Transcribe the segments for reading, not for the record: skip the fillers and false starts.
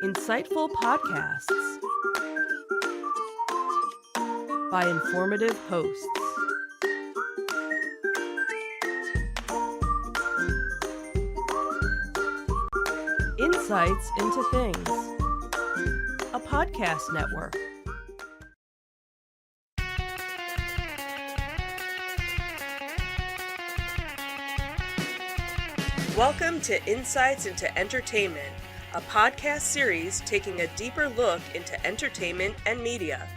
Insightful podcasts by informative hosts. Insights into Things, a podcast network. Welcome to Insights into Entertainment, a podcast series taking a deeper look into entertainment and media.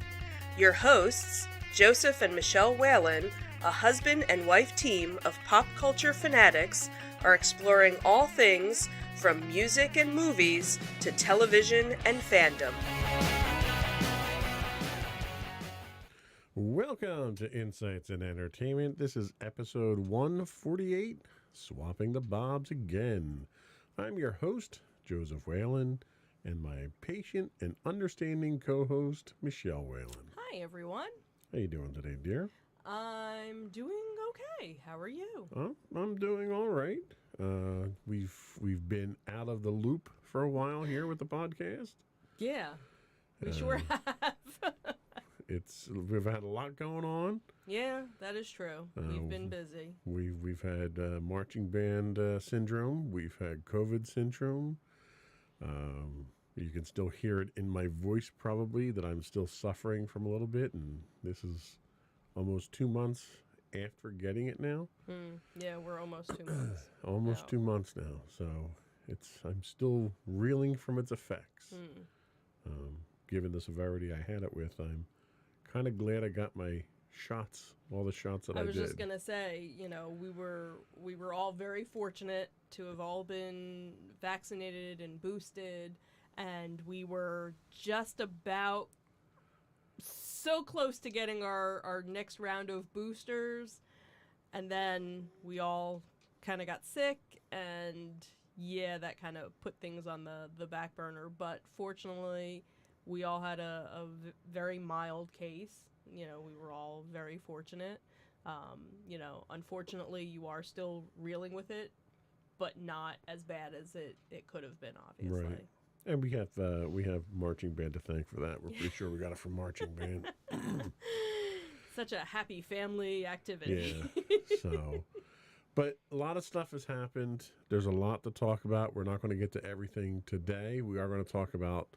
Your hosts, Joseph and Michelle Whalen, a husband and wife team of pop culture fanatics, are exploring all things from music and movies to television and fandom. Welcome to Insights in Entertainment. This is episode 148, Swapping the Bobs Again. I'm your host, Joseph Whalen, and my patient and understanding co-host, Michelle Whalen. Hi, everyone. How you doing today, dear? I'm doing okay. How are you? I'm doing all right. We've been out of the loop for a while here with the podcast. Yeah, we sure have. We've had a lot going on. Yeah, that is true. We've been busy. We've had marching band syndrome. We've had COVID syndrome. You can still hear it in my voice probably that I'm still suffering from a little bit, and this is almost 2 months after getting it now. Yeah, we're almost 2 months. Almost 2 months now, so I'm still reeling from its effects. Given the severity I had it with, I'm kind of glad I got my shots, all the shots that I did. I was just gonna say, we were all very fortunate to have all been vaccinated and boosted, and we were just about so close to getting our next round of boosters, and then we all kind of got sick, and yeah, that kind of put things on the back burner. But fortunately, we all had a very mild case. We were all very fortunate. Unfortunately, you are still reeling with it, but not as bad as it could have been, obviously. Right. And we have marching band to thank for that. We're pretty sure we got it from marching band. Such a happy family activity. Yeah. So, but a lot of stuff has happened. There's a lot to talk about. We're not going to get to everything today. We are going to talk about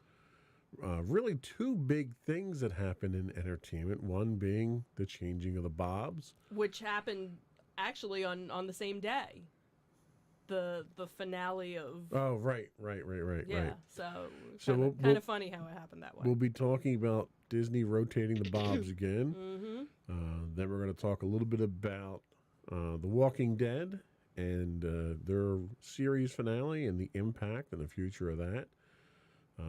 really two big things that happened in entertainment. One being the changing of the Bobs, which happened actually on the same day. The finale of... Oh, right. Yeah, right. so kind of funny how it happened that way. We'll be talking about Disney rotating the Bobs again. Then we're going to talk a little bit about The Walking Dead and their series finale and the impact and the future of that.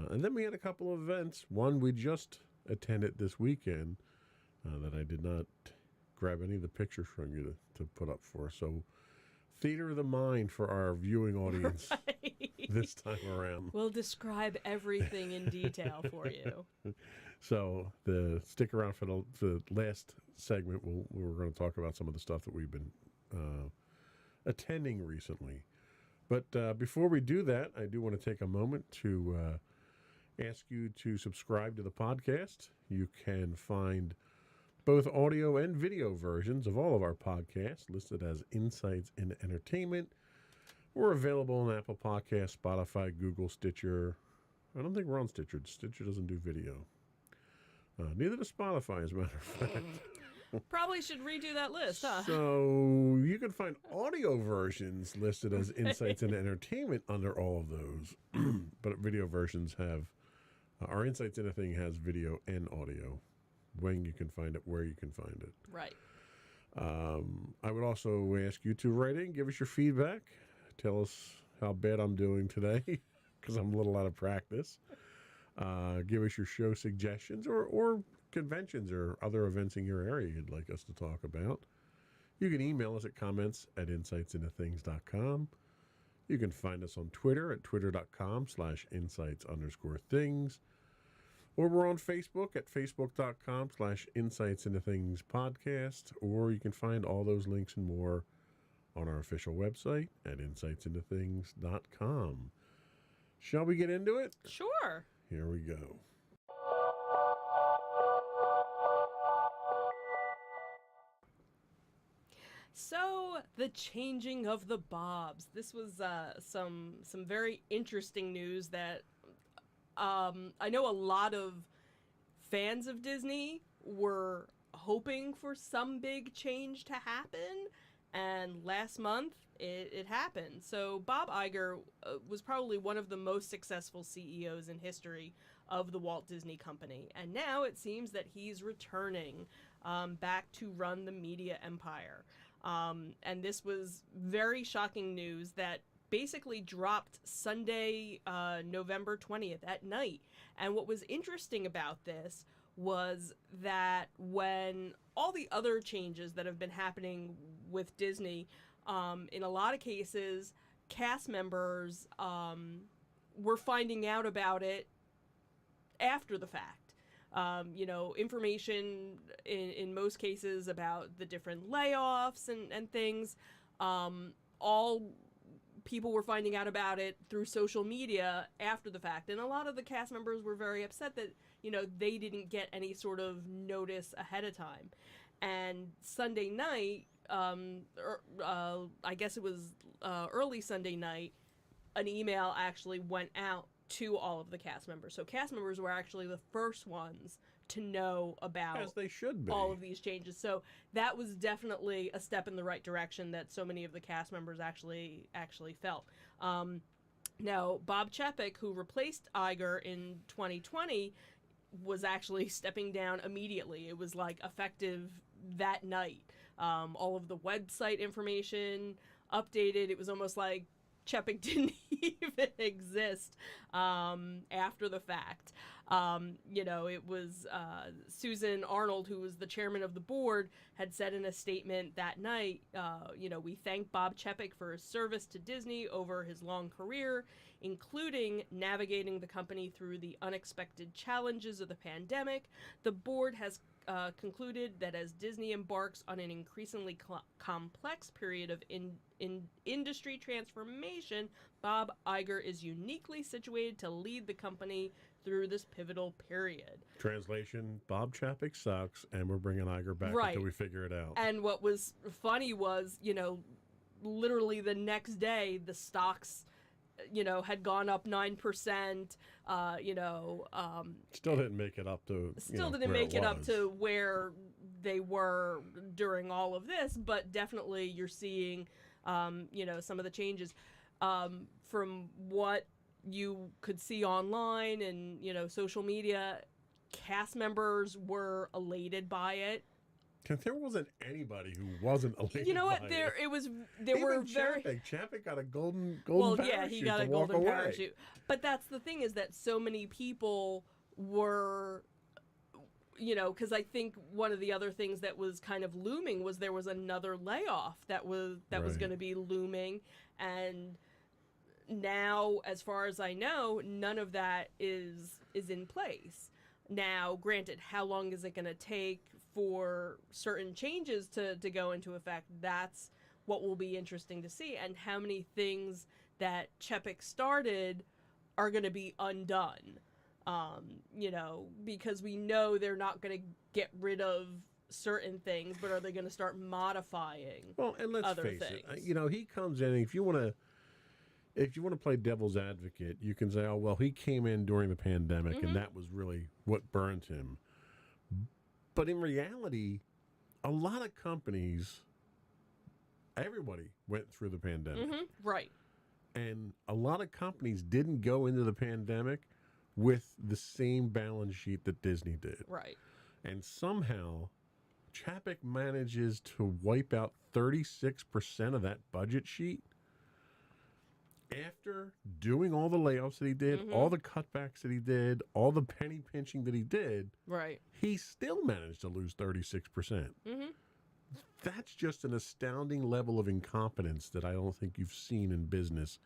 And then we had a couple of events. One we just attended this weekend that I did not grab any of the pictures from you to put up for. So theater of the mind for our viewing audience this time around. We'll describe everything in detail for you. So stick around for the last segment. We're going to talk about some of the stuff that we've been attending recently. But before we do that, I do want to take a moment to ask you to subscribe to the podcast. You can find both audio and video versions of all of our podcasts listed as Insights in Entertainment. We're available on Apple Podcasts, Spotify, Google, Stitcher. I don't think we're on Stitcher. Stitcher doesn't do video. Neither does Spotify, as a matter of fact. Probably should redo that list, huh? So you can find audio versions listed as Insights in Entertainment under all of those. But video versions have, our Insights in a Thing has video and audio. When you can find it, where you can find it. Right. I would also ask you to write in, give us your feedback. Tell us how bad I'm doing today, because I'm a little out of practice. Give us your show suggestions or conventions or other events in your area you'd like us to talk about. You can email us at comments@insightsintothings.com. You can find us on Twitter at twitter.com/insights_things. Or we're on Facebook at facebook.com/insightsintothingspodcast. Or you can find all those links and more on our official website at insightsintothings.com. Shall we get into it? Sure. Here we go. So, the changing of the Bobs. This was some very interesting news that I know a lot of fans of Disney were hoping for some big change to happen, and last month it happened. So Bob Iger was probably one of the most successful CEOs in history of the Walt Disney Company, and now it seems that he's returning back to run the media empire. And this was very shocking news that basically dropped Sunday, November 20th at night. And what was interesting about this was that when all the other changes that have been happening with Disney, in a lot of cases, cast members were finding out about it after the fact. Information in most cases about the different layoffs and things, all people were finding out about it through social media after the fact. And a lot of the cast members were very upset that, they didn't get any sort of notice ahead of time. And Sunday night, I guess it was early Sunday night, an email actually went out to all of the cast members. So cast members were actually the first ones to know about As they should be. all of these changes. So that was definitely a step in the right direction that so many of the cast members actually felt. Now, Bob Chapek, who replaced Iger in 2020, was actually stepping down immediately. It was like effective that night. All of the website information updated. It was almost like Chapek didn't even exist after the fact. It was Susan Arnold, who was the chairman of the board, had said in a statement that night, we thank Bob Chapek for his service to Disney over his long career, including navigating the company through the unexpected challenges of the pandemic. The board has concluded that as Disney embarks on an increasingly complex period of industry transformation, Bob Iger is uniquely situated to lead the company through this pivotal period. Translation, Bob Chapek sucks, and we're bringing Iger back Right. until we figure it out. And what was funny was, literally the next day, the stocks, had gone up 9%, Still didn't make it up to still didn't where make it up was. to where they were during all of this, but definitely you're seeing, some of the changes. From what you could see online and, social media, cast members were elated by it. There wasn't anybody who wasn't elated. You know what? by There it. were Even very. Chapek got a golden Well, parachute yeah, he got a to walk golden away. parachute. But that's the thing, is that so many people were, because I think one of the other things that was kind of looming was there was another layoff that was Right. going to be looming, and now, as far as I know, none of that is in place. Now, granted, how long is it going to take for certain changes to go into effect? That's what will be interesting to see, and how many things that Chapek started are going to be undone. Because we know they're not going to get rid of certain things, but are they going to start modifying? Well, and let's other face things? it. He comes in. If you want to play devil's advocate, you can say, "Oh, well, he came in during the pandemic, Mm-hmm. and that was really what burned him." But in reality, a lot of companies, everybody went through the pandemic. Mm-hmm. Right. And a lot of companies didn't go into the pandemic with the same balance sheet that Disney did. Right. And somehow, Chapek manages to wipe out 36% of that budget sheet after doing all the layoffs that he did, Mhm. all the cutbacks that he did, all the penny pinching that he did. Right. He still managed to lose 36%. Mm-hmm. That's just an astounding level of incompetence that I don't think you've seen in business,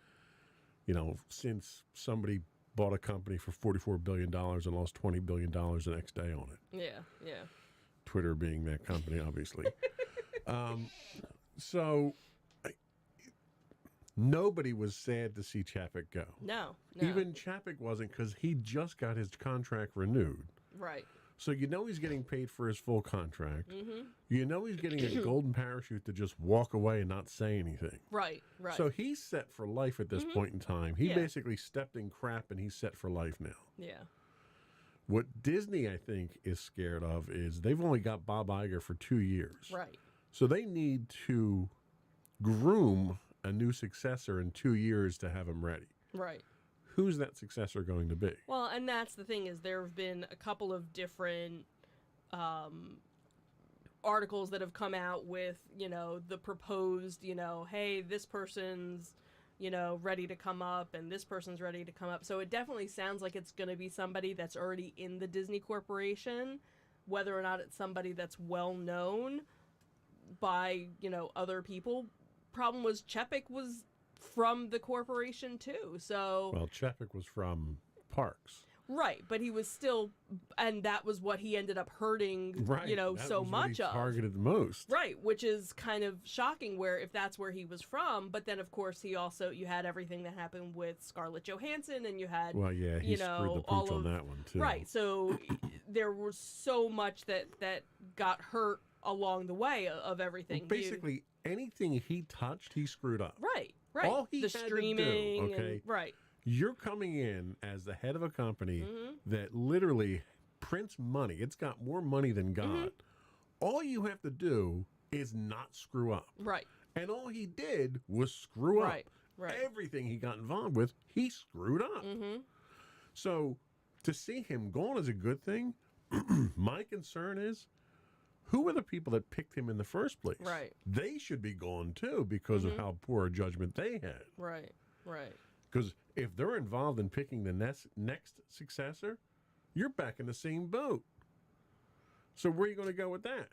since somebody bought a company for $44 billion and lost $20 billion the next day on it. Yeah. Yeah. Twitter being that company, obviously. So Nobody was sad to see Chapek go. No, no. Even Chapek wasn't, because he just got his contract renewed. Right. So you know he's getting paid for his full contract. Mm-hmm. You know he's getting a golden parachute to just walk away and not say anything. Right, right. So he's set for life at this point in time. He basically stepped in crap and he's set for life now. Yeah. What Disney, I think, is scared of is they've only got Bob Iger for 2 years. Right. So they need to groom a new successor in 2 years to have him ready. Right. Who's that successor going to be? Well, and that's the thing, is there have been a couple of different articles that have come out with, the proposed, hey, this person's, ready to come up and this person's ready to come up. So it definitely sounds like it's going to be somebody that's already in the Disney Corporation, whether or not it's somebody that's well known by, other people. Problem was Chapek was from the corporation too, so... Well, Chapek was from Parks. Right, but he was still... And that was what he ended up hurting, Right. That so was much what he of. targeted the most. Right, which is kind of shocking if that's where he was from, but then, of course, you had everything that happened with Scarlett Johansson, and you had... Well, yeah, he screwed the pooch on that one, too. Right, so there was so much that got hurt along the way of everything. Well, basically, anything he touched, he screwed up. Right. All he the had streaming, to do, okay? right. You're coming in as the head of a company that literally prints money. It's got more money than God. All you have to do is not screw up. Right. And all he did was screw up. Right. Everything he got involved with, he screwed up. So to see him gone is a good thing. My concern is, who were the people that picked him in the first place? Right. They should be gone too because of how poor a judgment they had. Right. Because if they're involved in picking the next successor, you're back in the same boat. So where are you going to go with that?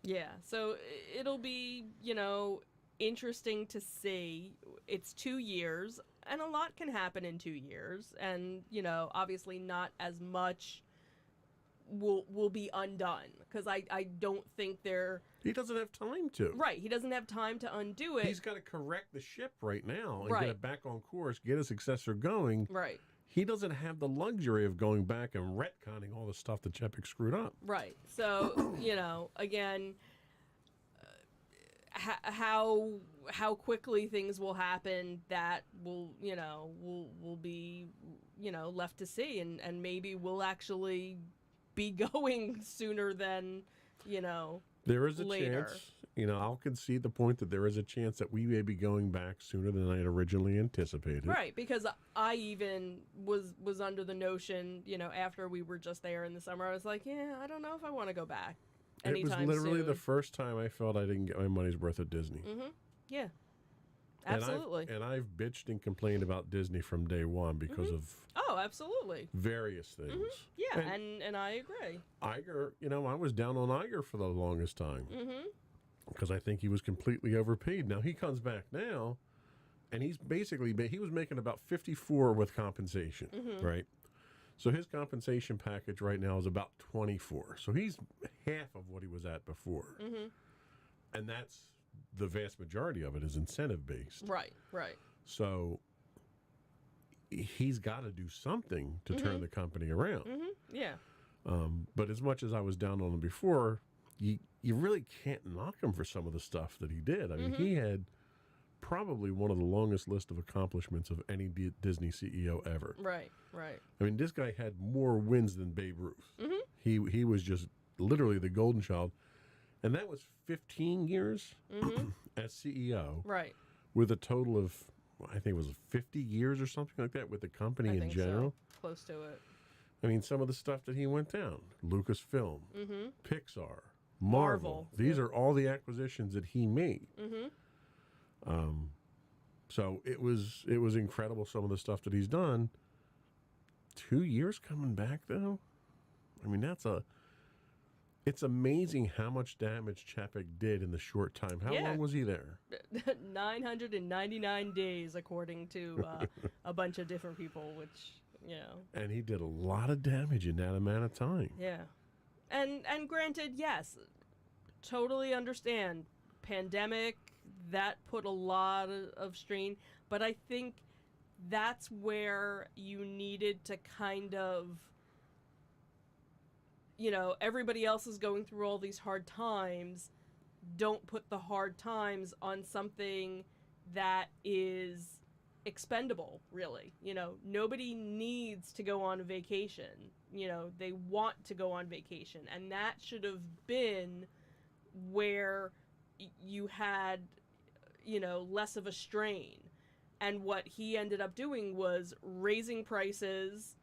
Yeah. So it'll be, interesting to see. It's 2 years, and a lot can happen in 2 years. And, obviously not as much will be undone, because I don't think he doesn't have time to. Right, he doesn't have time to undo it. He's got to correct the ship right now and Right. get it back on course, get a successor going. Right, He doesn't have the luxury of going back and retconning all the stuff that Chapek screwed up. right. So again, how quickly things will happen, that will be left to see, and maybe we'll actually be going sooner than There is a later. chance, I'll concede the point that there is a chance that we may be going back sooner than I had originally anticipated. Right, because I even was under the notion, after we were just there in the summer, I was like, yeah, I don't know if I want to go back anytime It was literally soon. the first time I felt I didn't get my money's worth at Disney. Yeah, absolutely. And I've bitched and complained about Disney from day one because of Oh, absolutely. various things. Yeah, And and I agree. Iger, I was down on Iger for the longest time because I think he was completely overpaid. Now he comes back now, and he was making about 54 with compensation, right? So his compensation package right now is about 24. So he's half of what he was at before, and that's the vast majority of it is incentive based. Right. So he's got to do something to turn the company around. Yeah. But as much as I was down on him before, you really can't knock him for some of the stuff that he did. I mean, he had probably one of the longest list of accomplishments of any Disney CEO ever. Right. I mean, this guy had more wins than Babe Ruth. He was just literally the golden child. And that was 15 years as CEO. Right. With a total of, I think it was 50 years or something like that with the company I in think general. so. Close to it. I mean, some of the stuff that he went down, Lucasfilm, Pixar, Marvel. Marvel. These are all the acquisitions that he made. So it was incredible, some of the stuff that he's done. 2 years coming back, though? I mean, it's amazing how much damage Chapek did in the short time. How long was he there? 999 days, according to a bunch of different people, which, And he did a lot of damage in that amount of time. Yeah. And granted, yes, totally understand. Pandemic, that put a lot of strain. But I think that's where you needed to kind of, everybody else is going through all these hard times. Don't put the hard times on something that is expendable, really. Nobody needs to go on a vacation. They want to go on vacation. And that should have been where you had, less of a strain. And what he ended up doing was raising prices,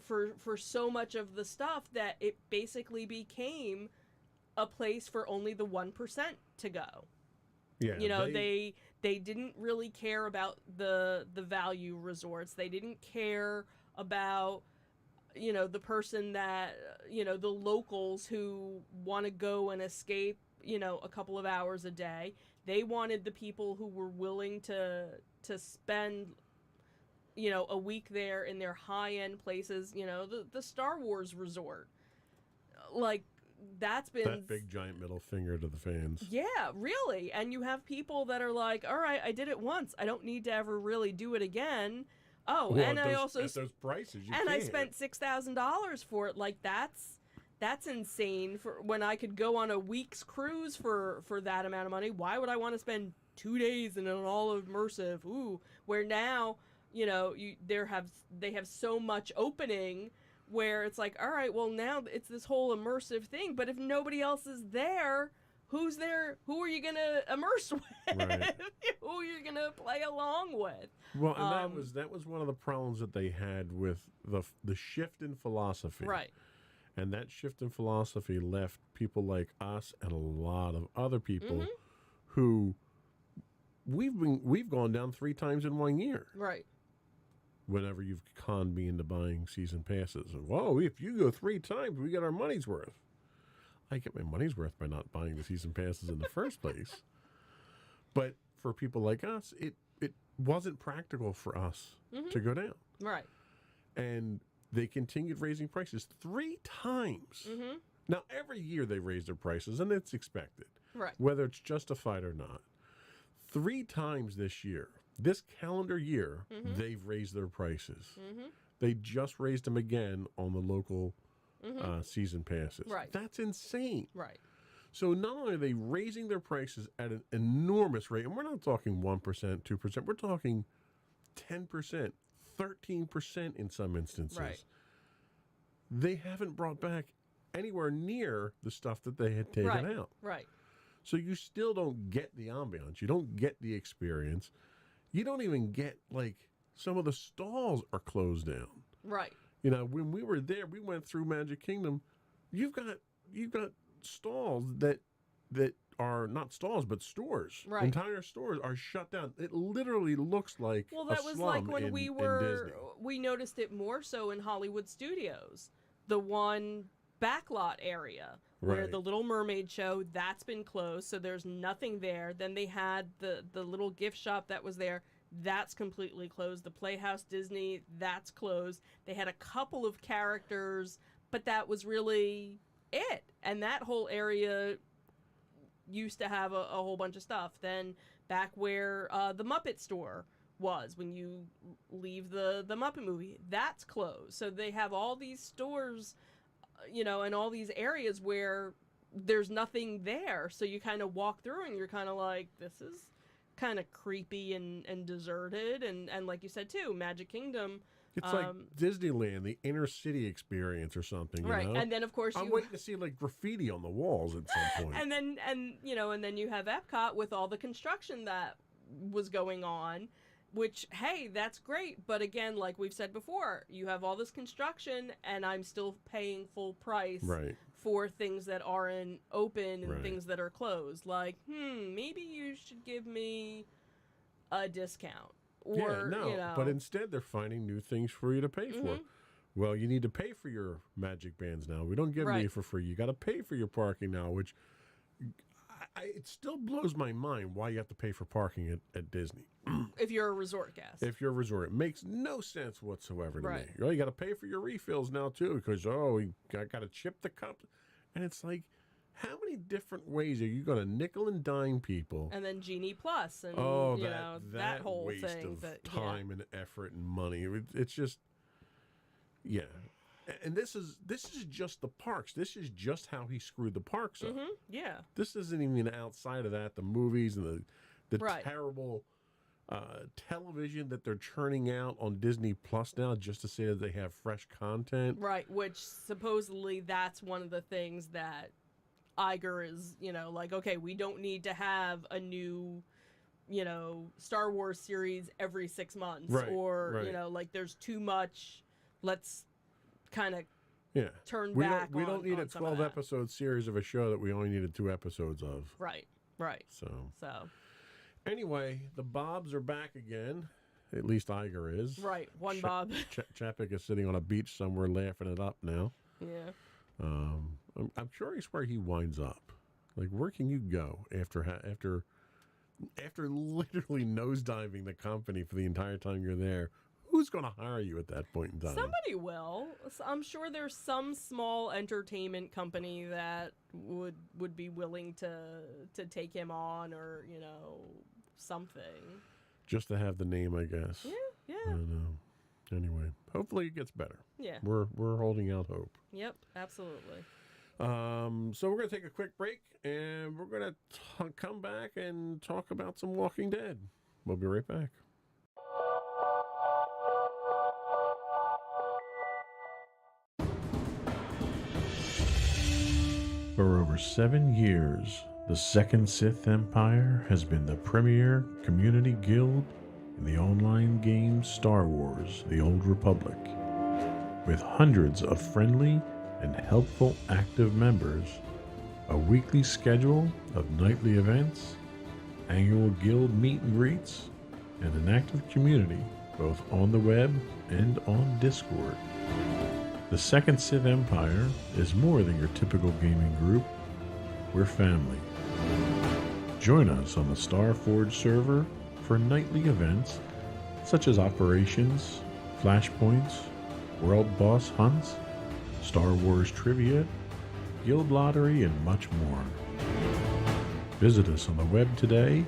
for so much of the stuff that it basically became a place for only the 1% to go. Yeah, they didn't really care about the value resorts. They didn't care about, the person that, the locals who want to go and escape, a couple of hours a day. They wanted the people who were willing to spend, a week there in their high-end places, the Star Wars resort. Like, that's been... That big giant middle finger to the fans. Yeah, really. And you have people that are like, all right, I did it once. I don't need to ever really do it again. Oh, well, and I also... At those prices, you and can't. I spent $6,000 for it. Like, that's insane. For when I could go on a week's cruise for that amount of money. Why would I want to spend 2 days in an all-immersive? Ooh, where now, they have so much opening where it's like, all right, well, now it's this whole immersive thing. But if nobody else is there, who's there? Who are you going to immerse with? Right. Who are you going to play along with? Well, and that was one of the problems that they had with the shift in philosophy. Right. And that shift in philosophy left people like us and a lot of other people who we've gone down 3 times in 1 year. Right. Whenever you've conned me into buying season passes. Whoa, if you go 3 times, we get our money's worth. I get my money's worth by not buying the season passes in the first place. But for people like us, it wasn't practical for us to go down. Right. And they continued raising prices 3 times. Now, every year they raise their prices, and it's expected. Right. Whether it's justified or not. 3 times this year. This calendar year, they've raised their prices. They just raised them again on the local season passes. Right. That's insane. Right. So not only are they raising their prices at an enormous rate, and we're not talking 1%, 2%, we're talking 10%, 13% in some instances. Right. They haven't brought back anywhere near the stuff that they had taken out. Right. So you still don't get the ambiance. You don't get the experience. You don't even get, like, some of the stalls are closed down. Right. When we were there, we went through Magic Kingdom. You've got stalls that are not stalls, but stores. Right. Entire stores are shut down. It literally looks like well, that a was slum like when in Disney. we noticed it more so in Hollywood Studios, the one backlot area where Right. the Little Mermaid show, that's been closed, so there's nothing there. Then they had the little gift shop that was there. That's completely closed. The Playhouse Disney, that's closed. They had a couple of characters, but that was really it. And that whole area used to have a whole bunch of stuff. Then back where the Muppet store was, when you leave the Muppet movie, that's closed. So they have all these stores, and all these areas where there's nothing there. So you kind of walk through and you're kind of like, this is kind of creepy and deserted. And like you said, too, Magic Kingdom. It's like Disneyland, the inner city experience or something. Right. You know? And then, of course, I'm waiting to see, like, graffiti on the walls at some point. and then you have Epcot with all the construction that was going on, which, hey, that's great. But again, like we've said before, you have all this construction and I'm still paying full price Right. for things that aren't open and Right. things that are closed. Like, maybe you should give me a discount. Or, but instead they're finding new things for you to pay for. Well, you need to pay for your magic bands now. We don't give them to you for free. You got to pay for your parking now, which it still blows my mind why you have to pay for parking at Disney. If you're a resort guest. If you're a resort, it makes no sense whatsoever to Right. me. You got to pay for your refills now too because we got to chip the cup, and it's like, how many different ways are you going to nickel and dime people? And then Genie Plus, and that whole waste thing. of time and effort and money. It's just, yeah. And this is just the parks. This is just how he screwed the parks up. Yeah. This isn't even outside of that. The movies and the Right. terrible television that they're churning out on Disney Plus now, just to say that they have fresh content. Right, which supposedly that's one of the things that Iger is, like, okay, we don't need to have a new, Star Wars series every 6 months. Right, or, right. like there's too much, let's kind of Yeah. turn We back don't on need a some of 12 that. episode series of a show that we only needed 2 episodes of. Right. So Anyway, the Bobs are back again. At least Iger is. right, one Bob. Chapek is sitting on a beach somewhere laughing it up now. Yeah. I'm curious where he winds up. Like, where can you go after literally nosediving the company for the entire time you're there? Who's going to hire you at that point in time? Somebody will. I'm sure there's some small entertainment company that would be willing to take him on, or something. Just to have the name, I guess. Yeah. I don't know. Anyway, hopefully it gets better. Yeah. We're holding out hope. Yep. Absolutely. So we're going to take a quick break, and we're going to come back and talk about some Walking Dead. We'll be right back. For over 7 years, the Second Sith Empire has been the premier community guild in the online game Star Wars: The Old Republic. With hundreds of friendly and helpful active members, a weekly schedule of nightly events, annual guild meet and greets, and an active community both on the web and on Discord. The Second Sith Empire is more than your typical gaming group. We're family. Join us on the Starforge server for nightly events such as operations, flashpoints, world boss hunts, Star Wars trivia, guild lottery, and much more. Visit us on the web today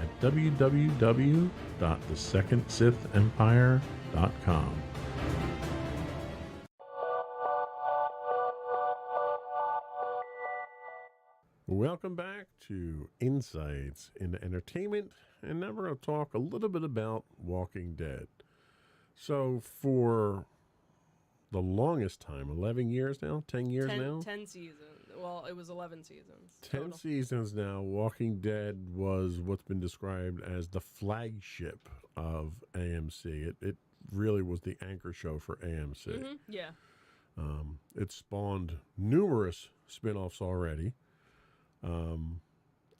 at www.thesecondsithempire.com. Welcome back to Insights into Entertainment, and now we're going to talk a little bit about Walking Dead. So for the longest time, 11 years now, 10 years now? 10 seasons. Well, it was 11 seasons. 10 total. seasons now, Walking Dead was what's been described as the flagship of AMC. It really was the anchor show for AMC. Mm-hmm. Yeah. It spawned numerous spin-offs already.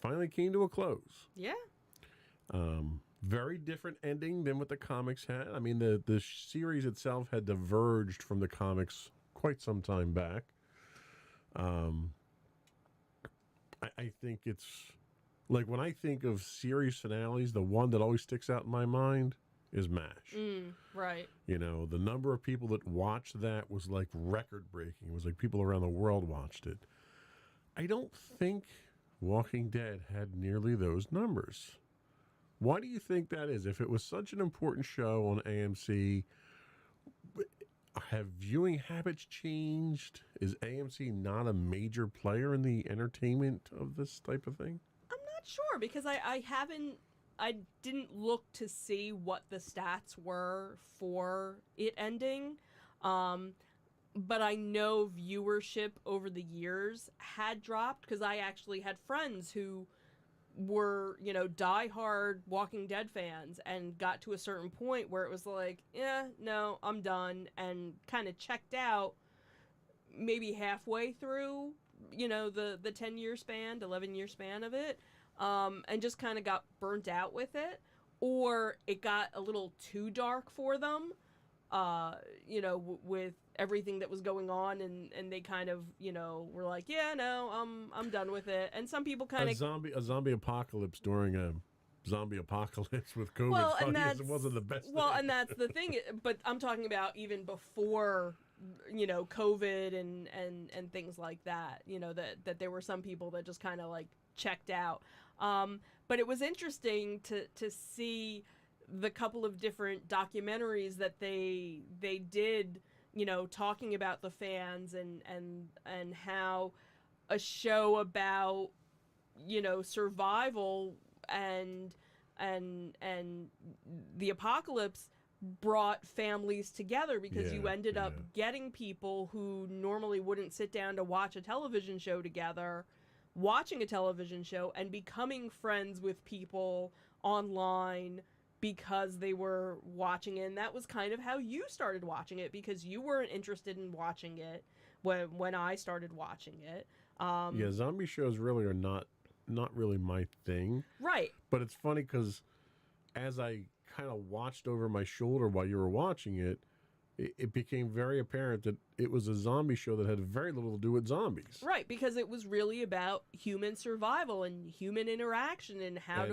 Finally came to a close. Yeah. Very different ending than what the comics had. I mean, the series itself had diverged from the comics quite some time back. I think it's like, when I think of series finales, the one that always sticks out in my mind is MASH. Right. The number of people that watched that was like record breaking. It was like people around the world watched it. I don't think Walking Dead had nearly those numbers. Why do you think that is? If it was such an important show on AMC, have viewing habits changed? Is AMC not a major player in the entertainment of this type of thing? I'm not sure, because I didn't look to see what the stats were for it ending. But I know viewership over the years had dropped, because I actually had friends who were, diehard Walking Dead fans, and got to a certain point where it was like, yeah, no, I'm done, and kind of checked out maybe halfway through, the 10-year span, 11-year span of it, and just kind of got burnt out with it, or it got a little too dark for them. With everything that was going on, and they kind of, were like, yeah, no, I'm done with it. And some people kind of a zombie apocalypse during a zombie apocalypse with COVID. Well, and it wasn't the best. Well, and that's the thing. But I'm talking about even before COVID and things like that. That there were some people that just kind of like checked out. But it was interesting to see the couple of different documentaries that they did, talking about the fans and how a show about survival and the apocalypse brought families together, because you ended up getting people who normally wouldn't sit down to watch a television show together, watching a television show and becoming friends with people online because they were watching it. And that was kind of how you started watching it, because you weren't interested in watching it when I started watching it. Zombie shows really are not really my thing. Right. But it's funny because as I kind of watched over my shoulder while you were watching it, it became very apparent that it was a zombie show that had very little to do with zombies. Right, because it was really about human survival and human interaction and how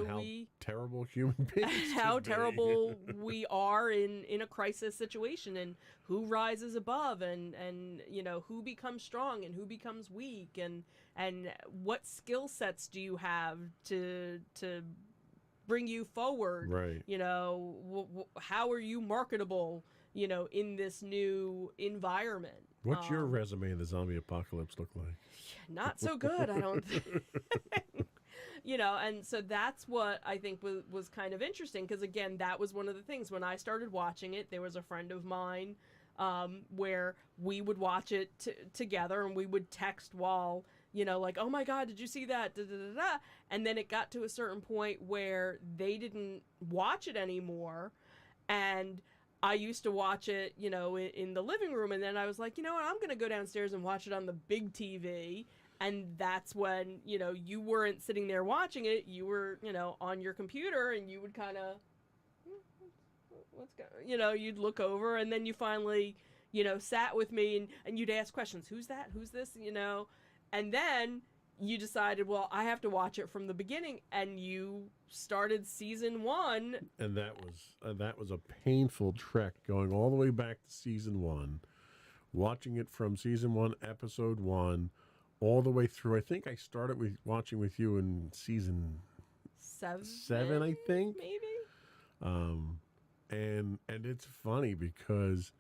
terrible human beings how terrible we are in a crisis situation, and who rises above, and who becomes strong and who becomes weak, and what skill sets do you have to bring you forward, right? How are you marketable, in this new environment? What's your resume in the zombie apocalypse look like? Not so good, I don't think. And so that's what I think was kind of interesting, because again, that was one of the things when I started watching it. There was a friend of mine where we would watch it together, and we would text while like, oh my God, did you see that? Da, da, da, da. And then it got to a certain point where they didn't watch it anymore, and I used to watch it, in the living room, and then I was like, what, I'm going to go downstairs and watch it on the big TV. And that's when, you weren't sitting there watching it. You were, on your computer, and you would kind of, what's going, you'd look over, and then you finally, sat with me, and you'd ask questions. Who's that? Who's this? And then you decided, well, I have to watch it from the beginning, and you started season 1. And that was a painful trek, going all the way back to season 1, watching it from season 1, episode 1, all the way through. I think I started watching with you in season 7, I think, maybe. And it's funny because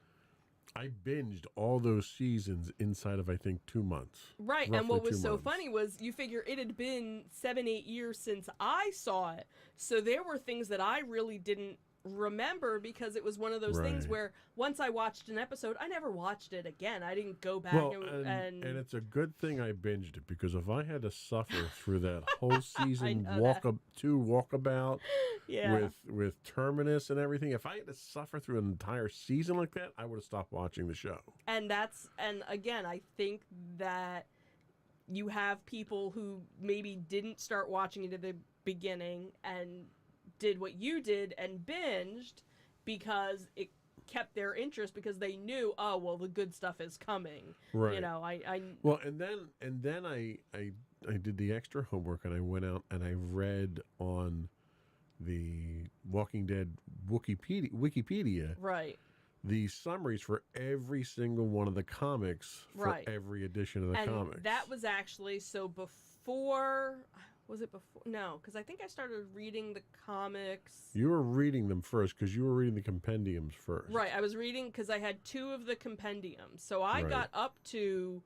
I binged all those seasons inside of, I think, 2 months. Right, and what was so funny was you figure it had been 7-8 years since I saw it, so there were things that I really didn't remember, because it was one of those things where once I watched an episode, I never watched it again. I didn't go back and it's a good thing I binged it, because if I had to suffer through that whole season walkabout with Terminus and everything, if I had to suffer through an entire season like that, I would have stopped watching the show. And again, I think that you have people who maybe didn't start watching it at the beginning and did what you did and binged because it kept their interest, because they knew, oh, well, the good stuff is coming. Right. Well, and then I did the extra homework, and I went out and I read on the Walking Dead Wikipedia right, the summaries for every single one of the comics for every edition of the comics. That was actually, so before... Was it before? No, because I think I started reading the comics. You were reading them first, because you were reading the compendiums first. Right, I was reading because I had 2 of the compendiums. So I got up to,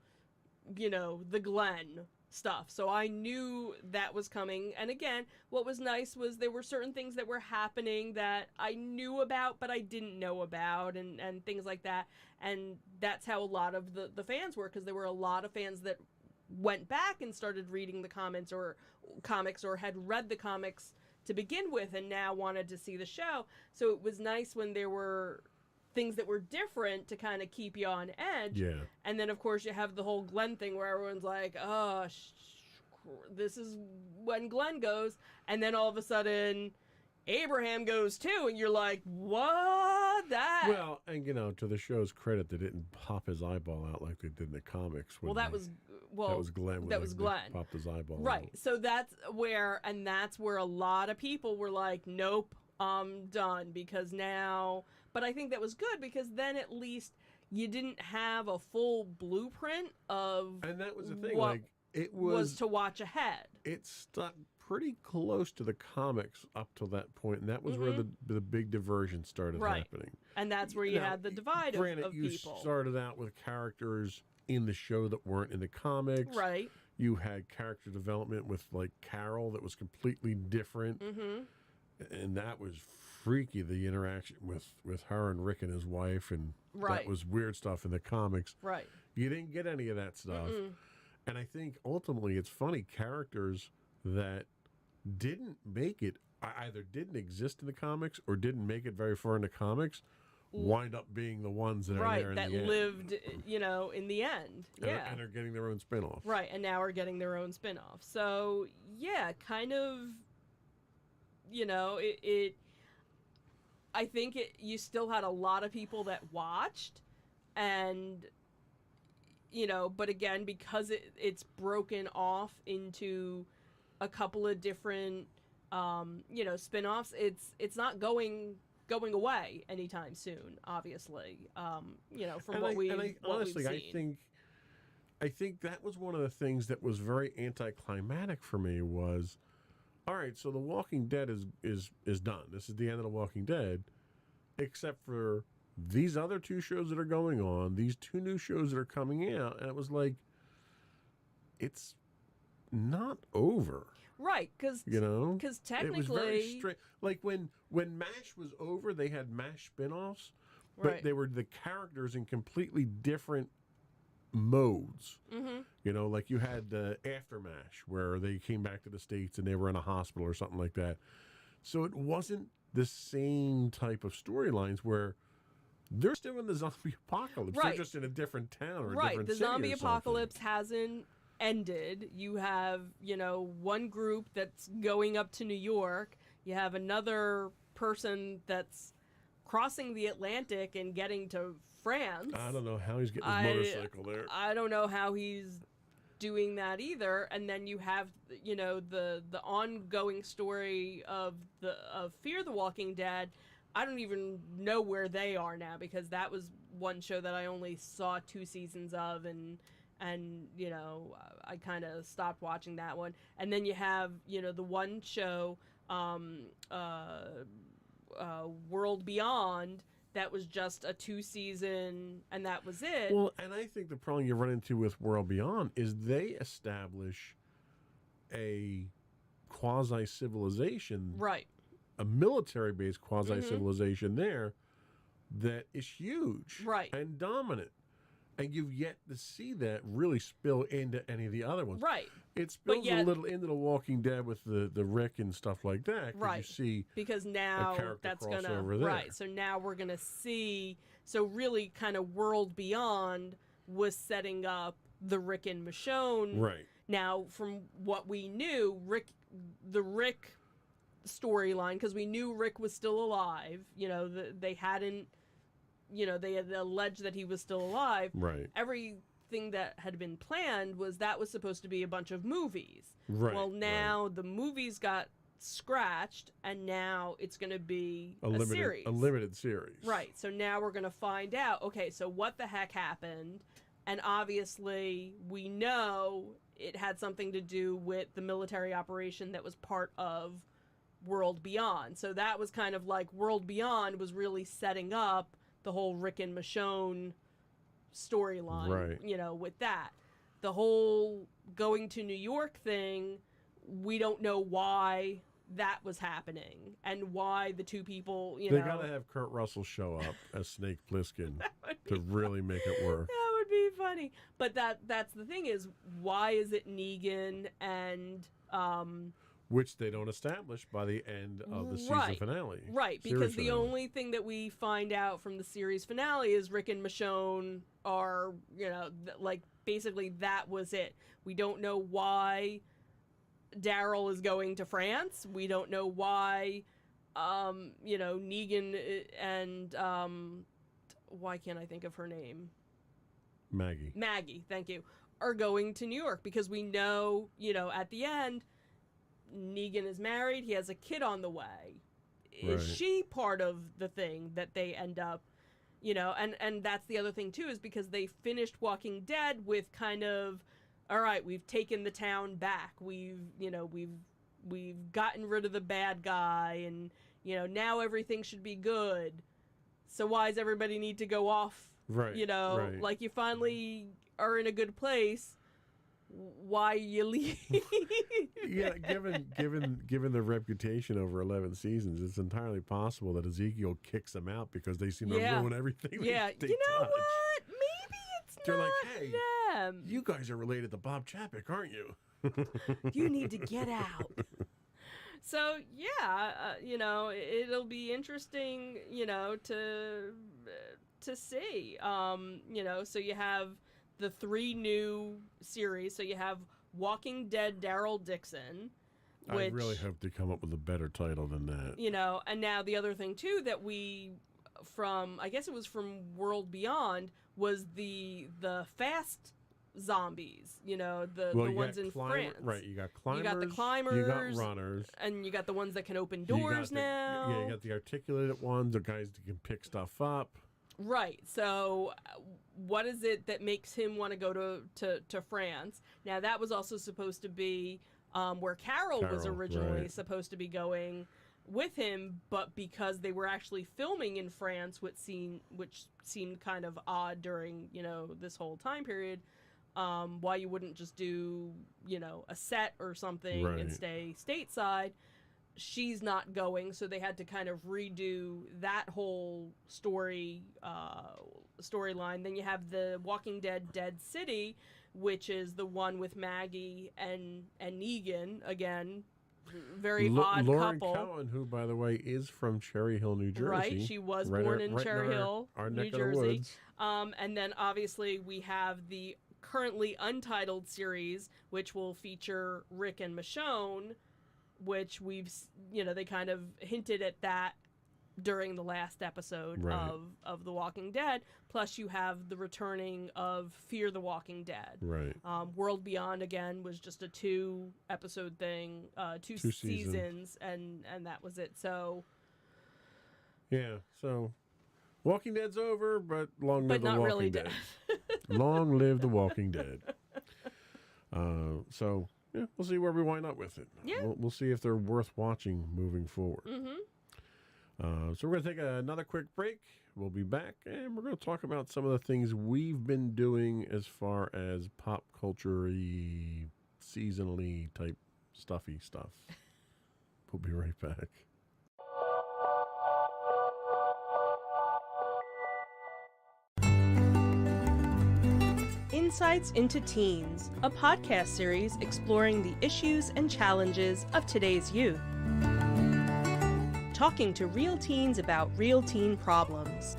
the Glenn stuff. So I knew that was coming. And again, what was nice was there were certain things that were happening that I knew about, but I didn't know about, and things like that. And that's how a lot of the fans were, because there were a lot of fans that went back and started reading the comics or had read the comics to begin with and now wanted to see the show. So it was nice when there were things that were different to kind of keep you on edge. Yeah. And then, of course, you have the whole Glenn thing where everyone's like, oh, this is when Glenn goes. And then all of a sudden, Abraham goes too. And you're like, what? That? Well, and, to the show's credit, they didn't pop his eyeball out like they did in the comics. That was Glenn. That was Glenn. Popped his eyeball out. Right. So that's where a lot of people were like, nope, I'm done, because now... But I think that was good, because then at least you didn't have a full blueprint of And that was the thing. what Like it was to watch ahead. it stuck pretty close to the comics up till that point, and that was where the big diversion started Right. happening. And that's where you Now, had the divide Granted, of you people. started out with characters in the show that weren't in the comics. Right. You had character development with like Carol that was completely different, and that was freaky. The interaction with her and Rick and his wife, and Right. that was weird stuff in the comics. Right. You didn't get any of that stuff. And I think ultimately it's funny, characters that didn't make it, either didn't exist in the comics or didn't make it very far in the comics, wind up being the ones that are there Right. in That the end. lived, in the end. Yeah. And are getting their own spin-off. Right, and now are getting their own spin-off. So, yeah, kind of, I think you still had a lot of people that watched, and, but again, because it's broken off into a couple of different, spin-offs, it's not going away anytime soon, obviously, from what we've honestly, seen. I think that was one of the things that was very anticlimactic for me was, all right, so The Walking Dead is done. This is the end of The Walking Dead, except for these other two shows that are going on, these two new shows that are coming out, and it was like, it's not over. Right, because technically, it was very straight. Like when MASH was over, they had MASH spinoffs, but Right. they were the characters in completely different modes. Like you had the After MASH, where they came back to the States and they were in a hospital or something like that. So it wasn't the same type of storylines where they're still in the zombie apocalypse. Right. They're just in a different town or a right, different the city zombie or something. apocalypse hasn't ended. You have, one group that's going up to New York. You have another person that's crossing the Atlantic and getting to France. I don't know how he's getting his motorcycle there. I don't know how he's doing that either. And then you have, the ongoing story of Fear the Walking Dead. I don't even know where they are now, because that was one show that I only saw 2 seasons of, and I kind of stopped watching that one. And then you have, the one show, World Beyond, that was just a 2-season, and that was it. Well, and I think the problem you run into with World Beyond is they establish a quasi-civilization, Right. a military-based quasi-civilization there that is huge Right. and dominant. And you've yet to see that really spill into any of the other ones. Right. It spills yet- a little into The Walking Dead with the Rick and stuff like that. 'Cause Right. You see Because now character that's crossover there. right. So now we're gonna see. So really, kind of World Beyond was setting up the Rick and Michonne. right. Now, from what we knew, the Rick storyline, because we knew Rick was still alive. They hadn't. They had alleged that he was still alive. Right. Everything that had been planned was supposed to be a bunch of movies. Right. Well, now the movies got scratched, and now it's going to be a series. A limited series. Right. So now we're going to find out, okay, so what the heck happened? And obviously, we know it had something to do with the military operation that was part of World Beyond. So that was kind of like World Beyond was really setting up the whole Rick and Michonne storyline, Right. With that. The whole going to New York thing, we don't know why that was happening and why the two people, They gotta have Kurt Russell show up as Snake Plissken to really make it work. That would be funny. But that's the thing is, why is it Negan and Which they don't establish by the end of the season Right. finale. Right, Series because the finale. only thing that we find out from the series finale is Rick and Michonne are, basically that was it. We don't know why Daryl is going to France. We don't know why, Negan and, why can't I think of her name? Maggie, thank you, are going to New York, because we know, at the end, Negan is married, he has a kid on the way. Is Right. she part of the thing that they end up You know, and that's the other thing too, is because they finished Walking Dead with kind of, all right, we've taken the town back. We've gotten rid of the bad guy, and now everything should be good. So why does everybody need to go off? Right. Right. Like you finally are in a good place. Why you leave? Yeah, given their reputation over 11 seasons, it's entirely possible that Ezekiel kicks them out because they seem to ruin everything. Yeah, they you know touch. what? Maybe it's They're not like, hey, them. you guys are related to Bob Chapek, aren't you? You need to get out. So yeah, it'll be interesting, to see. So you have the 3 new series. So you have Walking Dead Daryl Dixon, which, I really hope they come up with a better title than that. And now the other thing too that I guess it was from World Beyond, was the fast zombies, the ones in France. Right, you got climbers. You got the climbers. You got runners. And you got the ones that can open doors now. Yeah, you got the articulated ones, the guys that can pick stuff up. Right. So what is it that makes him want to go to France? Now, that was also supposed to be where Carol was originally supposed to be going with him, but because they were actually filming in France, which seemed kind of odd during, this whole time period, why you wouldn't just do, a set or something and stay stateside. She's not going, so they had to kind of redo that whole storyline. Then you have the Walking Dead Dead City, which is the one with Maggie and Negan. Again, very odd Lauren couple. Cohen, who, by the way, is from Cherry Hill, New Jersey. Right, she was born in Cherry Hill, our New neck Jersey. Of the woods. And then obviously we have the currently untitled series, which will feature Rick and Michonne, which they kind of hinted at that during the last episode of The Walking Dead. Plus you have the returning of Fear the Walking Dead. Right. World Beyond, again, was just a 2-episode thing, two seasons, and that was it. So yeah, so Walking Dead's over, but long live the not Walking really Dead. Long live the Walking Dead. So yeah, we'll see where we wind up with it. Yeah. We'll see if they're worth watching moving forward. Mm-hmm. So we're going to take another quick break. We'll be back, and we're going to talk about some of the things we've been doing as far as pop culture-y, seasonally type stuffy stuff. We'll be right back. Insights into Teens, a podcast series exploring the issues and challenges of today's youth. Talking to real teens about real teen problems.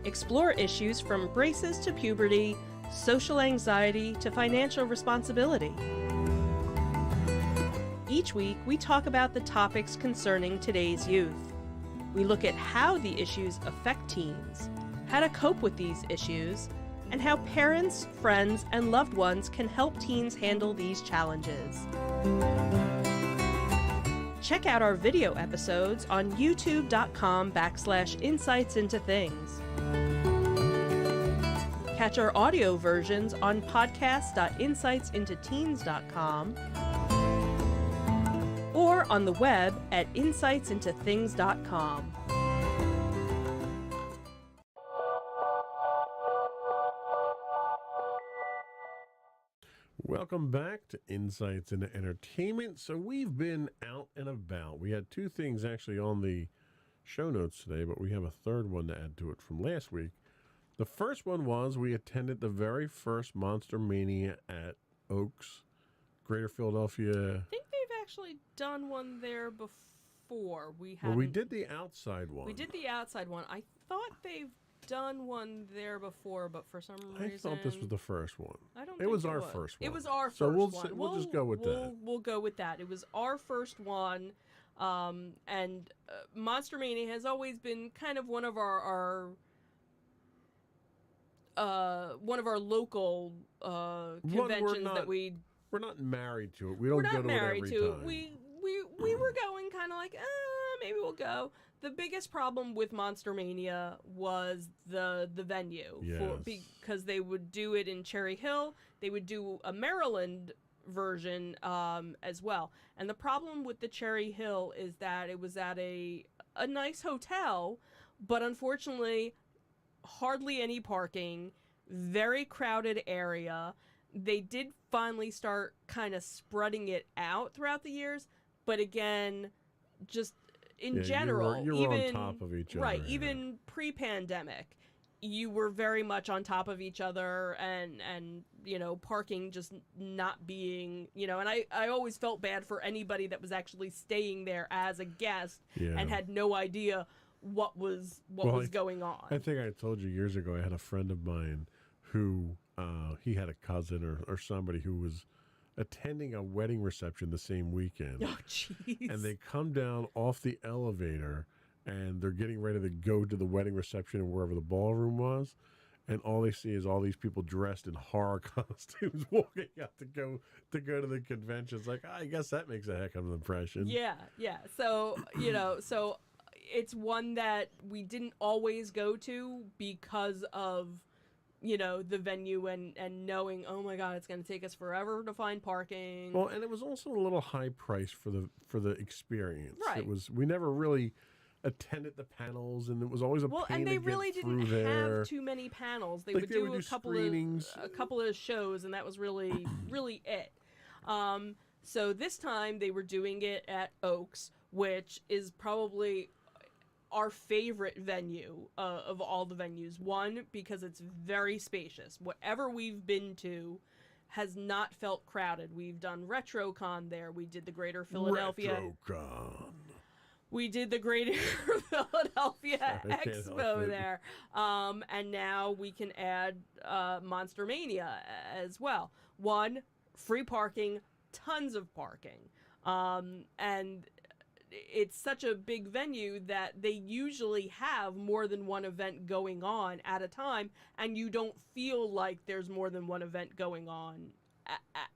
Explore issues from braces to puberty, social anxiety to financial responsibility. Each week, we talk about the topics concerning today's youth. We look at how the issues affect teens, how to cope with these issues, and how parents, friends, and loved ones can help teens handle these challenges. Check out our video episodes on youtube.com/insightsintothings. Catch our audio versions on podcast.insightsintoteens.com or on the web at insightsintothings.com. Welcome back to Insights into Entertainment. So we've been out and about. We had 2 things actually on the show notes today, but we have a third one to add to it from last week. The first one was we attended the very first Monster Mania at Oaks, Greater Philadelphia. I think they've actually done one there before. We did the outside one. We did the outside one. I thought they've done one there before, but for some reason... I thought this was the first one. I don't think it was our first one. It was our so first one. We'll just go with that. We'll go with that. It was our first one, and Monster Mania has always been kind of one of our local conventions that we... We're not married to it. We don't go to it every time. We were going kind of like, maybe we'll go. The biggest problem with Monster Mania was the venue, Yes. because they would do it in Cherry Hill. They would do a Maryland version as well. And the problem with the Cherry Hill is that it was at a nice hotel, but unfortunately, hardly any parking, very crowded area. They did finally start kind of spreading it out throughout the years, but again, just in general, you were even on top of each other. right, even pre-pandemic, you were very much on top of each other, and parking just not being, and I always felt bad for anybody that was actually staying there as a guest and had no idea what was going on. I think I told you years ago, I had a friend of mine who he had a cousin or somebody who was attending a wedding reception the same weekend. Oh, jeez. And they come down off the elevator and they're getting ready to go to the wedding reception and wherever the ballroom was. And all they see is all these people dressed in horror costumes walking out to go to the convention. It's like, I guess that makes a heck of an impression. Yeah. So, so it's one that we didn't always go to because of the venue and knowing, oh my God, it's going to take us forever to find parking. Well, and it was also a little high price for the experience. Right. We never really attended the panels, and it was always a pain and they to really get through didn't there. have too many panels. They Like, would they do would do a couple of shows, and that was really really it. So this time they were doing it at Oaks, which is probably our favorite venue of all the venues. One, because it's very spacious. Whatever we've been to has not felt crowded. We've done RetroCon there. We did the Greater Philadelphia. RetroCon. We did the Greater Philadelphia Expo there. And now we can add Monster Mania as well. One, free parking, tons of parking. And it's such a big venue that they usually have more than one event going on at a time, and you don't feel like there's more than one event going on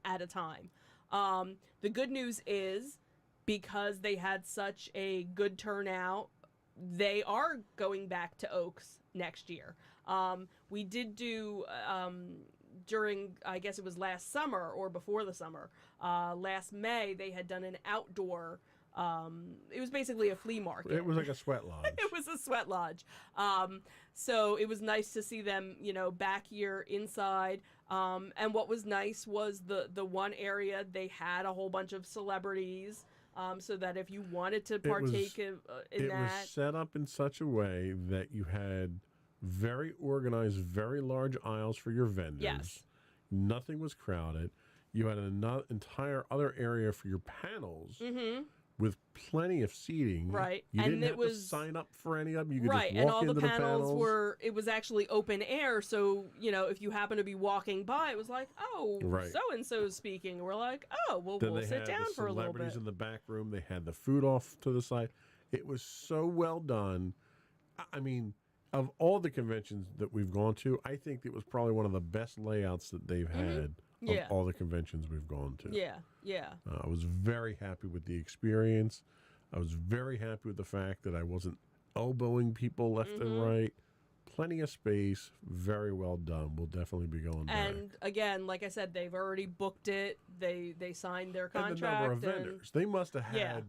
at a time. The good news is, because they had such a good turnout, they are going back to Oaks next year. We did do, during, I guess it was last summer or before the summer, last May, they had done an outdoor, it was basically a flea market. It was like a sweat lodge. It was a sweat lodge. So it was nice to see them, back here inside. And what was nice was the one area, they had a whole bunch of celebrities, so that if you wanted to partake in that. It was set up in such a way that you had very organized, very large aisles for your vendors. Yes. Nothing was crowded. You had an entire other area for your panels. Mm-hmm. With plenty of seating. Right. You and didn't have to sign up for any of them. You could just walk and all into the panels panels. were, it was actually open air, so, if you happen to be walking by, it was like, oh, Right. so-and-so's speaking. We're like, oh, well, Then we'll they sit had down the for a little bit. celebrities in the back room. They had the food off to the side. It was so well done. I mean, of all the conventions that we've gone to, I think it was probably one of the best layouts that they've had of all the conventions we've gone to. Yeah. I was very happy with the experience. I was very happy with the fact that I wasn't elbowing people left and right. Plenty of space. Very well done. We'll definitely be going back. And again, like I said, they've already booked it. They signed their contract. And the number of vendors. They must have had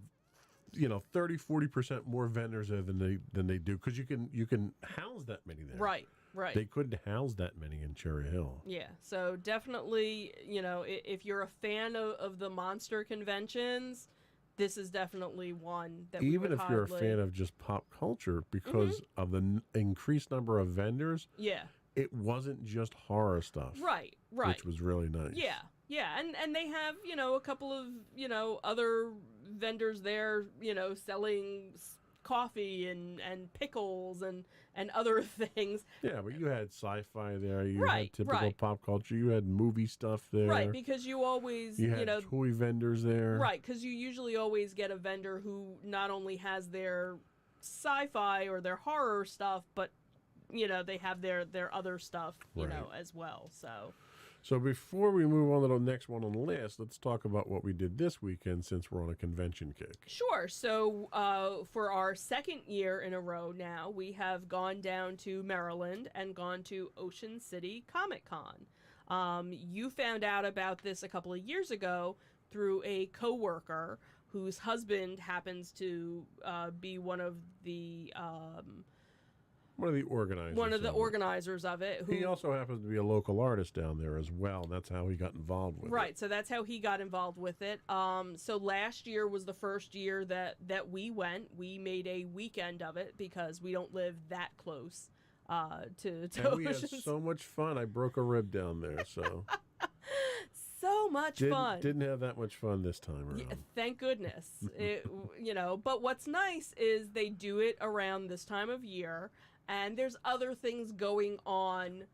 30-40% more vendors there than they do, because you can house that many there. Right. They couldn't house that many in Cherry Hill. Yeah, so definitely, if you're a fan of the monster conventions, this is definitely one that even if you're a fan of just pop culture, because of the increased number of vendors. Yeah. It wasn't just horror stuff. Right. Which was really nice. Yeah, and they have, a couple of, other vendors there, selling coffee and pickles and other things. Yeah, but you had sci-fi there. You Right, had typical right. pop culture. You had movie stuff there. Right, because you always, You had toy vendors there. Right, because you usually always get a vendor who not only has their sci-fi or their horror stuff, but they have their other stuff, Right. as well. So So before we move on to the next one on the list, let's talk about what we did this weekend since we're on a convention kick. Sure. So for our second year in a row now, we have gone down to Maryland and gone to Ocean City Comic Con. You found out about this a couple of years ago through a coworker whose husband happens to be one of the organizers. One of the organizers of it. He also happens to be a local artist down there as well. And that's how he got involved with it. Right, so that's how he got involved with it. So last year was the first year that we went. We made a weekend of it because we don't live that close to and we had so much fun. I broke a rib down there, so... So much fun. Didn't have that much fun this time around. Yeah, thank goodness. But what's nice is they do it around this time of year, and there's other things going on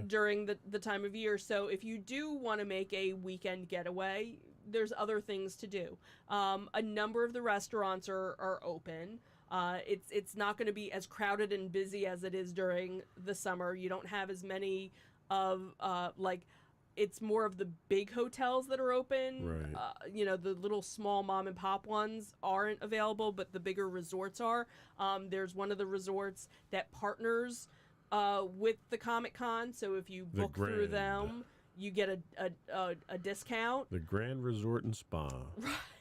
during the time of year. So if you do want to make a weekend getaway, there's other things to do. A number of the restaurants are open. It's not going to be as crowded and busy as it is during the summer. You don't have as many of it's more of the big hotels that are open. Right. The little small mom and pop ones aren't available, but the bigger resorts are. There's one of the resorts that partners with the Comic Con, so if you book through them, you get a discount. The Grand Resort and Spa.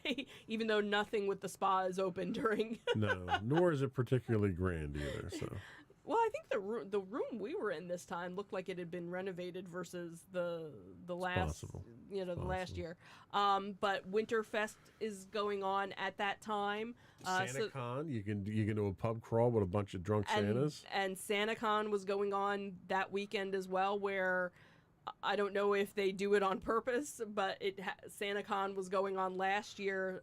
Right. Even though nothing with the spa is open during. No, nor is it particularly grand either. So. Well, I think the room we were in this time looked like it had been renovated versus the last last year. But Winterfest is going on at that time. SantaCon, you can do a pub crawl with a bunch of drunk Santas. And SantaCon was going on that weekend as well, where I don't know if they do it on purpose, but SantaCon was going on last year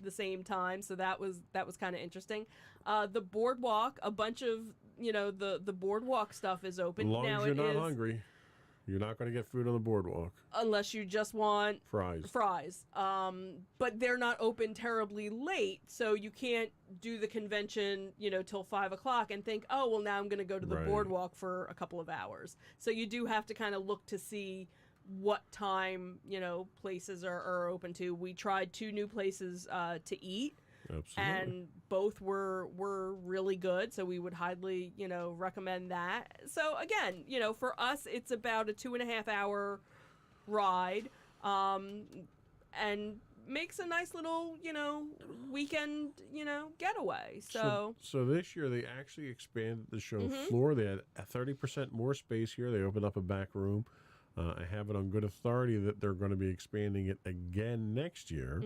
the same time, so that was kind of interesting. The boardwalk, a bunch of the boardwalk stuff is open. As long as you're not hungry, you're not going to get food on the boardwalk. Unless you just want fries. But they're not open terribly late, so you can't do the convention, till 5 o'clock and think, oh, well, now I'm going to go to the boardwalk for a couple of hours. So you do have to kind of look to see what time, places are open to. We tried 2 new places to eat. Absolutely. And both were really good, so we would highly, recommend that. So again, for us, it's about a 2.5 hour ride, and makes a nice little, weekend, getaway. So this year they actually expanded the show floor. They had a 30% more space here. They opened up a back room. I have it on good authority that they're going to be expanding it again next year.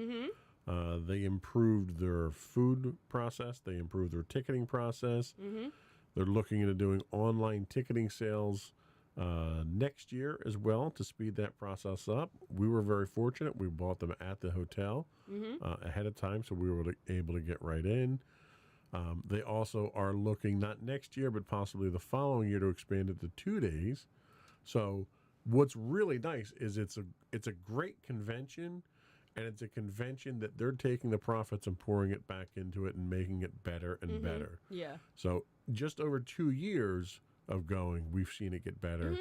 They improved their food process. They improved their ticketing process. They're looking into doing online ticketing sales next year as well to speed that process up. We were very fortunate. We bought them at the hotel ahead of time, so we were able to get right in. They also are looking, not next year, but possibly the following year, to expand it to 2 days. So what's really nice is it's a great convention. And it's a convention that they're taking the profits and pouring it back into it and making it better and better. Yeah. So just over 2 years of going, we've seen it get better,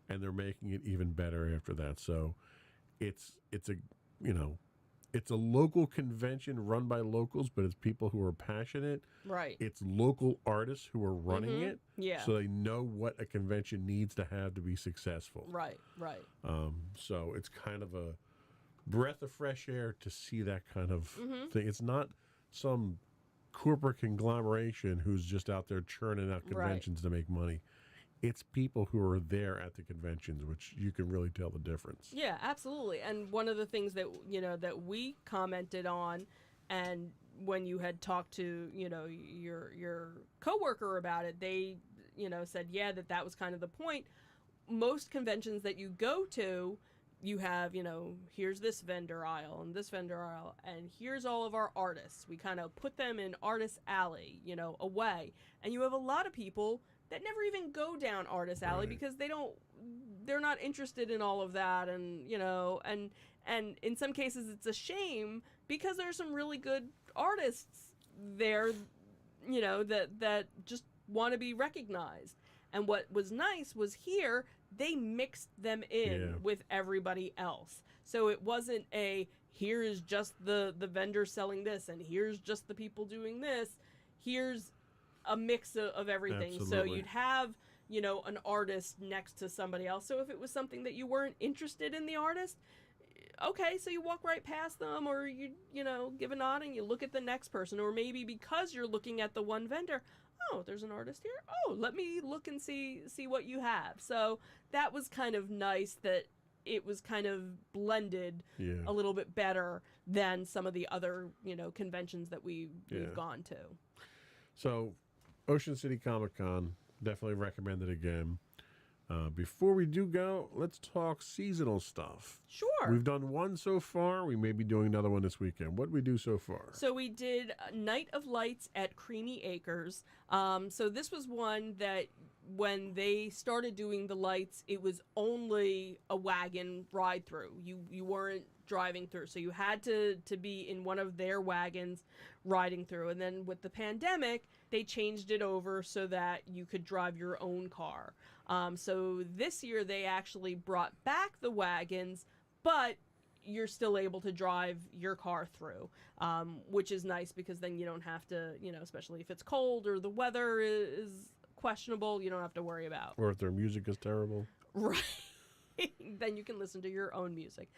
and they're making it even better after that. So it's a local convention run by locals, but it's people who are passionate. Right. It's local artists who are running it. Yeah. So they know what a convention needs to have to be successful. Right. So it's kind of a breath of fresh air to see that kind of thing. It's not some corporate conglomeration who's just out there churning out conventions to make money. It's people who are there at the conventions, which you can really tell the difference. Yeah, absolutely. And one of the things that that we commented on, and when you had talked to your coworker about it, they said that was kind of the point. Most conventions that you go to, you have, here's this vendor aisle and this vendor aisle, and here's all of our artists. We kind of put them in Artist Alley, away. And you have a lot of people that never even go down Artist Alley because they're not interested in all of that. And, and in some cases it's a shame because there's some really good artists there, that just want to be recognized. And what was nice was here, they mixed them in Yeah. with everybody else. So it wasn't a, here is just the vendor selling this, and here's just the people doing this. Here's a mix of everything. So Absolutely. you'd have, you know, an artist next to somebody else. So if it was something that you weren't interested in the artist, okay, so you walk right past them, or you know, give a nod and you look at the next person. Or maybe because you're looking at the one vendor, oh, there's an artist here. Oh, let me look and see what you have. So that was kind of nice that it was kind of blended Yeah. a little bit better than some of the other, you know, conventions that we've Yeah. gone to. So, Ocean City Comic Con, definitely recommend it again. Before we do go, let's talk seasonal stuff. Sure. We've done one so far. We may be doing another one this weekend. What did we do so far? So we did Night of Lights at Creamy Acres. So this was one that when they started doing the lights, it was only a wagon ride through. You weren't driving through. So you had to be in one of their wagons riding through. And then with the pandemic, they changed it over so that you could drive your own car. So this year they actually brought back the wagons, but you're still able to drive your car through, which is nice because then you don't have to, you know, especially if it's cold or the weather is questionable, you don't have to worry about. Or if their music is terrible. Right. Then you can listen to your own music.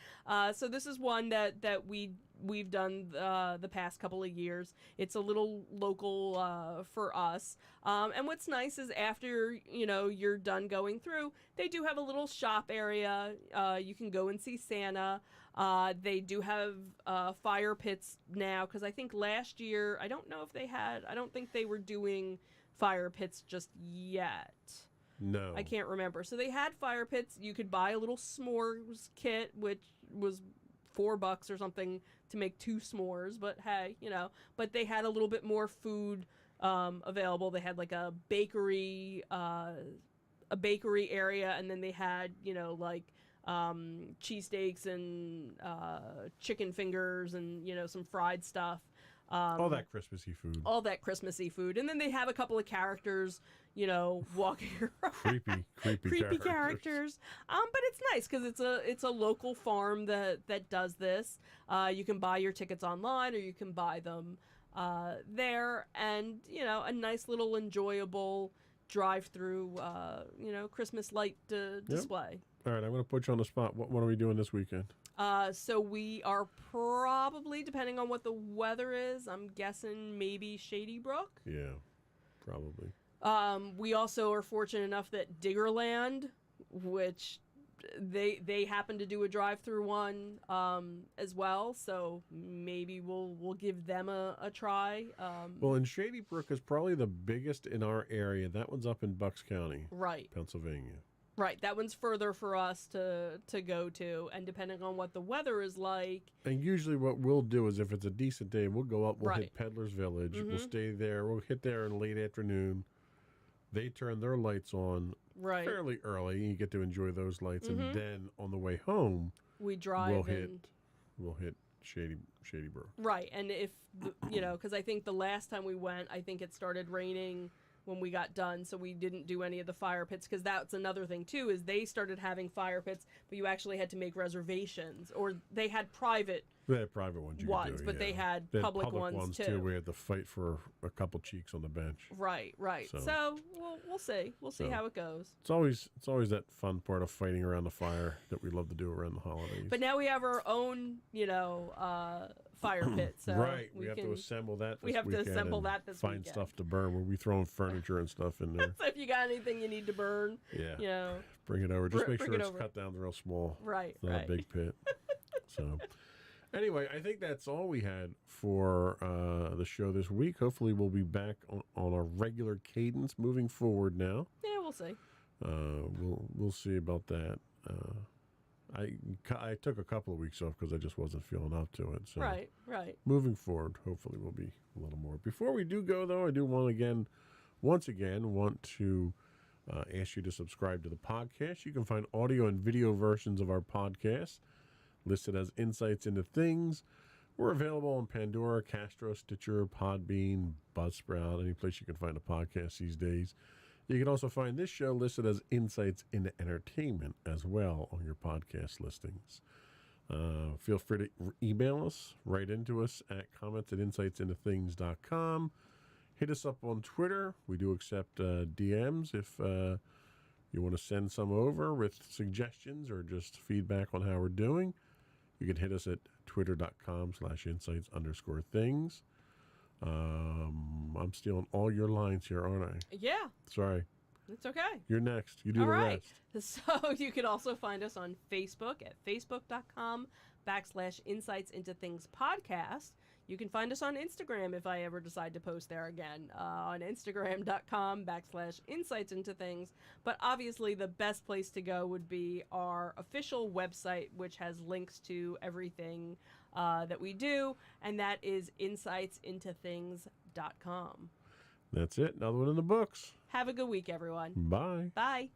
So this is one that we've done the past couple of years. It's a little local for us. And what's nice is after, you know, you're done going through, they do have a little shop area. You can go and see Santa. They do have fire pits now, because I think last year, I don't think they were doing fire pits just yet. No. I can't remember. So they had fire pits. You could buy a little s'mores kit, which was $4 or something to make 2 s'mores. But hey, you know, but they had a little bit more food available. They had like a bakery area, and then they had, you know, like cheesesteaks and chicken fingers and, you know, some fried stuff. All that Christmassy food. All that Christmassy food. And then they have a couple of characters, you know, walking around. creepy characters. But it's nice because it's a local farm that does this. You can buy your tickets online, or you can buy them there. And, you know, a nice little enjoyable drive-through, you know, Christmas light display. All right, I'm going to put you on the spot. What are we doing this weekend? So we are probably, depending on what the weather is, I'm guessing maybe Shady Brook. Yeah, probably. We also are fortunate enough that Diggerland, which they happen to do a drive-through one as well, so maybe we'll give them a try. Well, and Shady Brook is probably the biggest in our area. That one's up in Bucks County, right, Pennsylvania. Right, that one's further for us to go to, and depending on what the weather is like. And usually what we'll do is if it's a decent day, we'll go up, we'll hit Peddler's Village, we'll stay there, we'll hit there in late afternoon. They turn their lights on fairly early, and you get to enjoy those lights. And then on the way home, we drive we'll hit Shady Brook. Right, and if, you know, because I think the last time we went, I think it started raining when we got done, so we didn't do any of the fire pits, because that's another thing too, is they started having fire pits, but you actually had to make reservations, or they had private They had private ones you could do, but they had public ones too. We had to fight for a couple cheeks on the bench. Right. So we'll see. We'll see how it goes. It's always that fun part of fighting around the fire that we love to do around the holidays. But now we have our own, you know, fire pit. So right. We have to assemble that this weekend. We have to assemble that this weekend. Find stuff to burn. We'll be throwing furniture and stuff in there. So if you got anything you need to burn, you know, bring it over. Just make sure it's cut down real small. Right. It's not a big pit. So anyway, I think that's all we had for the show this week. Hopefully we'll be back on a regular cadence moving forward now. Yeah, we'll see. We'll see about that. I took a couple of weeks off because I just wasn't feeling up to it. So right. Moving forward, hopefully we'll be a little more. Before we do go, though, I do once again want to ask you to subscribe to the podcast. You can find audio and video versions of our podcast listed as Insights into Things. We're available on Pandora, Castro, Stitcher, Podbean, Buzzsprout, any place you can find a podcast these days. You can also find this show listed as Insights into Entertainment as well on your podcast listings. Feel free to email us, write into us at comments@insightsintothings.com. Hit us up on Twitter. We do accept DMs if you want to send some over with suggestions or just feedback on how we're doing. You can hit us at twitter.com/insights_things. I'm stealing all your lines here, aren't I? Yeah, Sorry. it's okay. You're next. You do All the right. rest. So you can also find us on Facebook at facebook.com/Insights Into Things podcast. You can find us on Instagram if I ever decide to post there again, on instagram.com/Insights Into Things. But obviously the best place to go would be our official website, which has links to everything that we do, and that is insightsintothings.com. That's it. Another one in the books. Have a good week, everyone. Bye. Bye.